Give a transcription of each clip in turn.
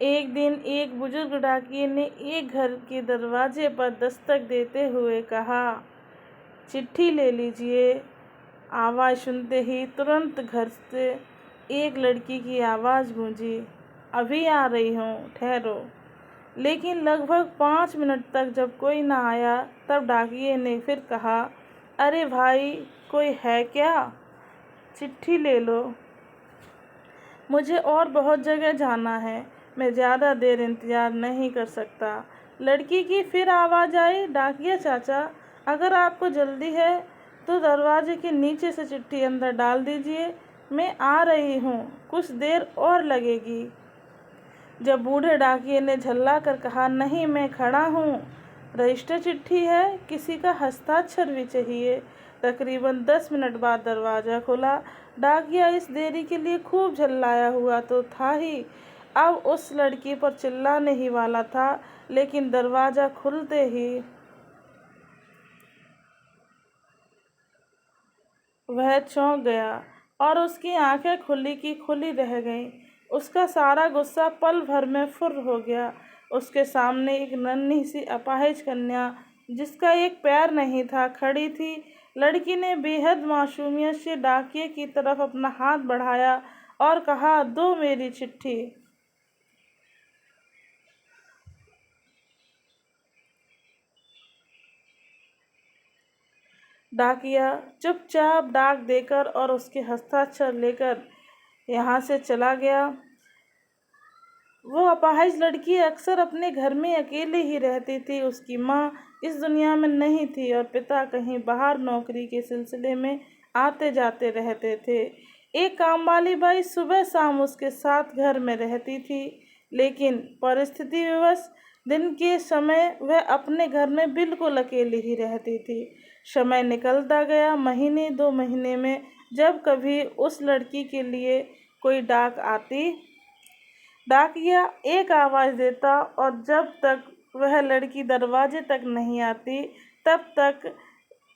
एक दिन एक बुजुर्ग डाकिये ने एक घर के दरवाजे पर दस्तक देते हुए कहा, चिट्ठी ले लीजिए। आवाज़ सुनते ही तुरंत घर से एक लड़की की आवाज़ गूंजी, अभी आ रही हूँ, ठहरो। लेकिन लगभग 5 मिनट तक जब कोई ना आया, तब डाकिये ने फिर कहा, अरे भाई, कोई है क्या? चिट्ठी ले लो, मुझे और बहुत जगह जाना है, मैं ज़्यादा देर इंतज़ार नहीं कर सकता। लड़की की फिर आवाज़ आई, डाकिया चाचा, अगर आपको जल्दी है तो दरवाजे के नीचे से चिट्ठी अंदर डाल दीजिए, मैं आ रही हूँ, कुछ देर और लगेगी। जब बूढ़े डाकिये ने झल्ला कर कहा, नहीं, मैं खड़ा हूँ, रजिस्टर चिट्ठी है, किसी का हस्ताक्षर भी चाहिए। तकरीबन 10 मिनट बाद दरवाज़ा खुला। डाकिया इस देरी के लिए खूब झल्लाया हुआ तो था ही, अब उस लड़की पर चिल्लाने ही वाला था, लेकिन दरवाज़ा खुलते ही वह चौंक गया और उसकी आंखें खुली की खुली रह गईं। उसका सारा गुस्सा पल भर में फुर्र हो गया। उसके सामने एक नन्ही सी अपाहिज कन्या, जिसका एक पैर नहीं था, खड़ी थी। लड़की ने बेहद मासूमियत से डाकिये की तरफ अपना हाथ बढ़ाया और कहा, दो मेरी चिट्ठी। डाकिया चुपचाप डाक देकर और उसके हस्ताक्षर लेकर यहाँ से चला गया। वो अपाहिज लड़की अक्सर अपने घर में अकेले ही रहती थी। उसकी माँ इस दुनिया में नहीं थी और पिता कहीं बाहर नौकरी के सिलसिले में आते जाते रहते थे। एक कामवाली बाई सुबह शाम उसके साथ घर में रहती थी, लेकिन परिस्थिति विवश दिन के समय वह अपने घर में बिल्कुल अकेली ही रहती थी। समय निकलता गया। महीने 2 महीने में जब कभी उस लड़की के लिए कोई डाक आती, डाकिया एक आवाज़ देता और जब तक वह लड़की दरवाजे तक नहीं आती, तब तक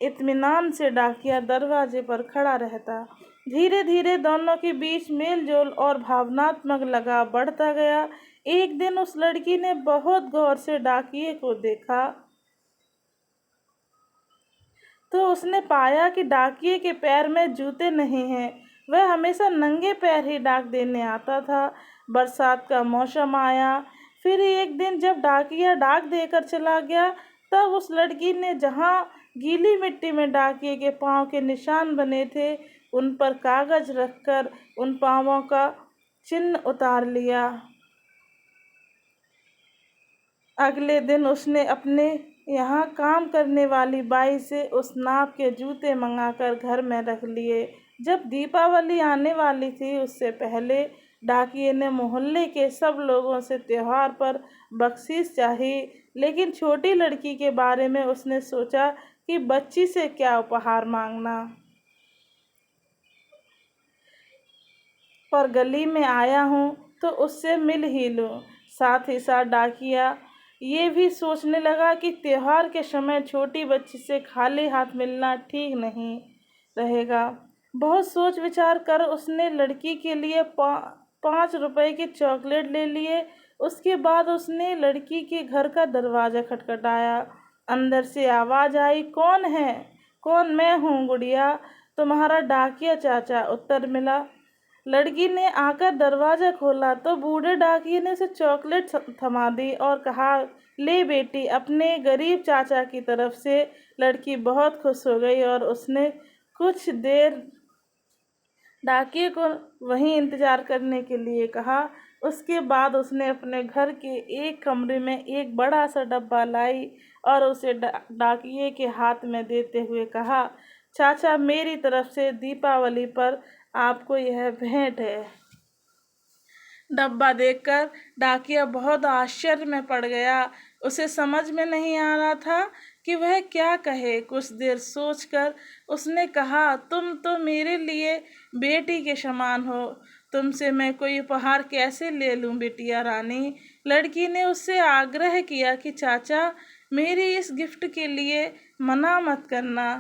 इत्मीनान से डाकिया दरवाजे पर खड़ा रहता। धीरे धीरे दोनों के बीच मेल जोल और भावनात्मक लगाव बढ़ता गया। एक दिन उस लड़की ने बहुत गौर से डाकिये को देखा तो उसने पाया कि डाकिये के पैर में जूते नहीं हैं। वह हमेशा नंगे पैर ही डाक देने आता था। बरसात का मौसम आया। फिर एक दिन जब डाकिया डाक देकर चला गया, तब उस लड़की ने जहाँ गीली मिट्टी में डाकिये के पाँव के निशान बने थे, उन पर कागज रखकर उन पाँवों का चिन्ह उतार लिया। अगले दिन उसने अपने यहाँ काम करने वाली बाई से उस नाप के जूते मंगाकर घर में रख लिए। जब दीपावली आने वाली थी, उससे पहले डाकिये ने मोहल्ले के सब लोगों से त्योहार पर बख्शीश चाही, लेकिन छोटी लड़की के बारे में उसने सोचा कि बच्ची से क्या उपहार मांगना। पर गली में आया हूँ तो उससे मिल ही लूँ। साथ ही साथ डाकिया ये भी सोचने लगा कि त्योहार के समय छोटी बच्ची से खाली हाथ मिलना ठीक नहीं रहेगा। बहुत सोच विचार कर उसने लड़की के लिए 5 रुपए के चॉकलेट ले लिए। उसके बाद उसने लड़की के घर का दरवाज़ा खटखटाया। अंदर से आवाज़ आई, कौन है? कौन? मैं हूँ गुड़िया, तुम्हारा डाकिया चाचा, उत्तर मिला। लड़की ने आकर दरवाज़ा खोला तो बूढ़े डाकिये ने उसे चॉकलेट थमा दी और कहा, ले बेटी, अपने गरीब चाचा की तरफ से। लड़की बहुत खुश हो गई और उसने कुछ देर डाकिये को वहीं इंतज़ार करने के लिए कहा। उसके बाद उसने अपने घर के एक कमरे में एक बड़ा सा डब्बा लाई और उसे डाकिये के हाथ में देते हुए कहा, चाचा, मेरी तरफ से दीपावली पर आपको यह भेंट है। डब्बा देखकर डाकिया बहुत आश्चर्य में पड़ गया। उसे समझ में नहीं आ रहा था कि वह क्या कहे। कुछ देर सोचकर उसने कहा, तुम तो मेरे लिए बेटी के समान हो, तुमसे मैं कोई उपहार कैसे ले लूं बिटिया रानी। लड़की ने उससे आग्रह किया कि चाचा, मेरी इस गिफ्ट के लिए मना मत करना।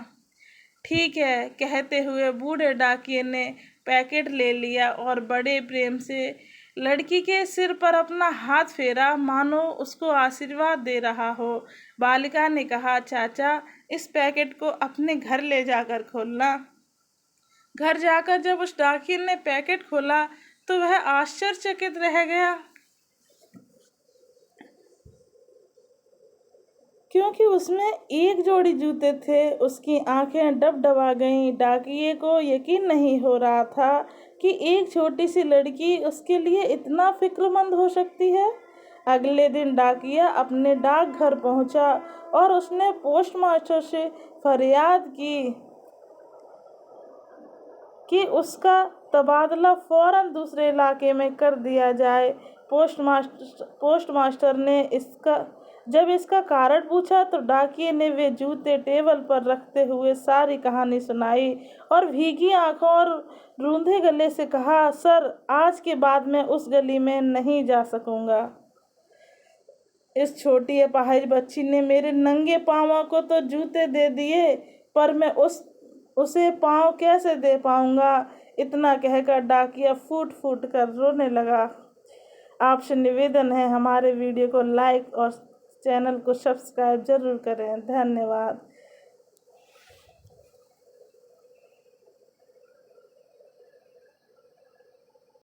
ठीक है, कहते हुए बूढ़े डाकिये ने पैकेट ले लिया और बड़े प्रेम से लड़की के सिर पर अपना हाथ फेरा, मानो उसको आशीर्वाद दे रहा हो। बालिका ने कहा, चाचा, इस पैकेट को अपने घर ले जाकर खोलना। घर जाकर जब उस डाकिये ने पैकेट खोला तो वह आश्चर्यचकित रह गया, क्योंकि उसमें एक जोड़ी जूते थे। उसकी आंखें डबडबा गईं। डाकिये को यकीन नहीं हो रहा था कि एक छोटी सी लड़की उसके लिए इतना फिक्रमंद हो सकती है। अगले दिन डाकिया अपने डाकघर पहुंचा और उसने पोस्टमास्टर से फरियाद की कि उसका तबादला फौरन दूसरे इलाके में कर दिया जाए। पोस्टमास्टर ने जब इसका कारण पूछा तो डाकिये ने वे जूते टेबल पर रखते हुए सारी कहानी सुनाई और भीगी आंखों और रूंधे गले से कहा, सर, आज के बाद मैं उस गली में नहीं जा सकूंगा। इस छोटी अपाहिज बच्ची ने मेरे नंगे पाँवों को तो जूते दे दिए, पर मैं उसे पाँव कैसे दे पाऊंगा। इतना कहकर डाकिया फूट फूट कर रोने लगा। आपसे निवेदन है, हमारे वीडियो को लाइक और चैनल को सब्सक्राइब जरूर करें। धन्यवाद।